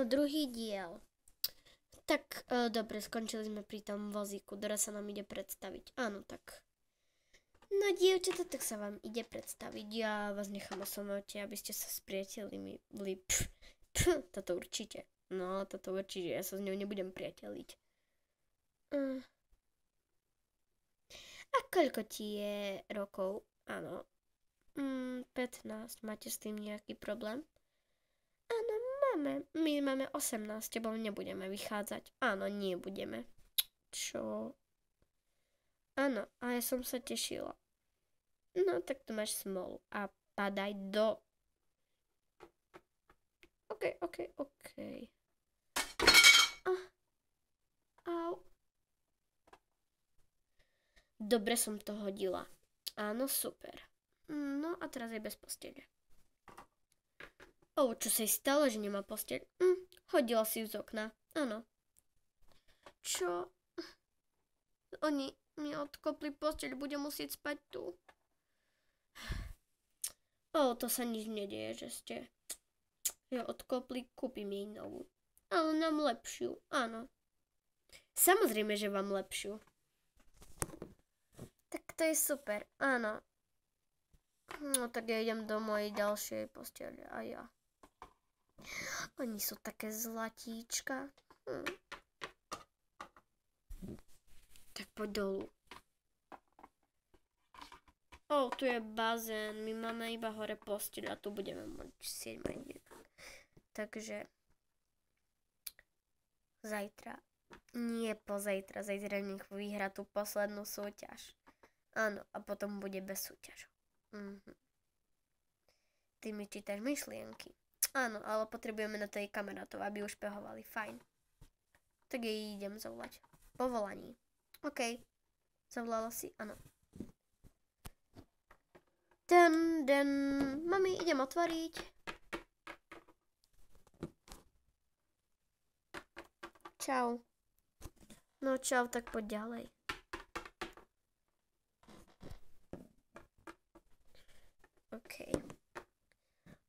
Druhý diel. Tak, dobre, skončili sme pri tom vozíku. Dora sa nám ide predstaviť. Áno, tak. No, dievčatá, tak sa vám ide predstaviť. Ja vás nechám o samote, aby ste sa spriatelili. Toto určite. No, toto určite. Ja sa s ňou nebudem priateliť. A koľko ti je rokov? Áno. 15. Máte s tým nejaký problém? Áno, máme. My máme 18, tebou nebudeme vychádzať. Áno, nebudeme. Čo? Áno, a ja som sa tešila. No, tak tu máš smolu. A padaj do... OK. Au. Dobre som to hodila. Áno, super. No a teraz je bez postele. Čo sa jej stalo, že nemá posteľ? Hodila si ju z okna. Áno. Čo? Oni mi odkopli posteľ, budem musieť spať tu. To sa nič nedieje, že ste ju odkopli, kúpim jej novú. Ale nám lepšiu, áno. Samozrejme, že vám lepšiu. Tak to je super, áno. No tak ja idem do mojej ďalšej postele a ja. Oni sú také zlatíčka. Tak poď dolu. Tu je bazén. My máme iba hore posteľ a tu budeme môcť sieť mať. Takže zajtra. Nie pozajtra. Zajtra nech vyhrá tú poslednú súťaž. Áno, a potom bude bez súťažu. Ty mi čítaš myšlienky. Áno, ale potrebujeme na tej kamarátov, aby už pehovali. Fajn. Tak jej idem zavolať. Po volaní. OK. Zavolala si? Áno. Mami, idem otvoriť. Čau. No čau, tak poď ďalej. OK.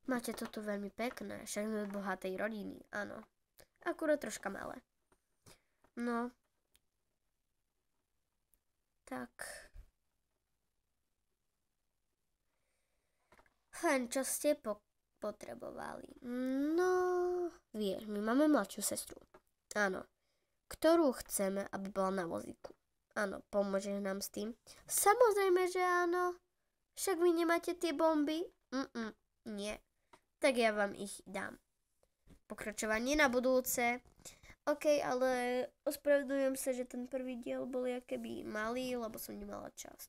Máte to tu veľmi pekné, však sme z bohatej rodiny, áno. Akurát troška malé. No. Tak. Len čo ste potrebovali? No, vieš, my máme mladšiu sestru. Áno. Ktorú chceme, aby bola na vozíku. Áno, pomôžeš nám s tým? Samozrejme, že áno. Však vy nemáte tie bomby? Nie. Tak ja vám ich dám. Pokračovanie na budúce. OK, ale ospravedlňujem sa, že ten prvý diel bol jakoby malý, lebo som nemala čas.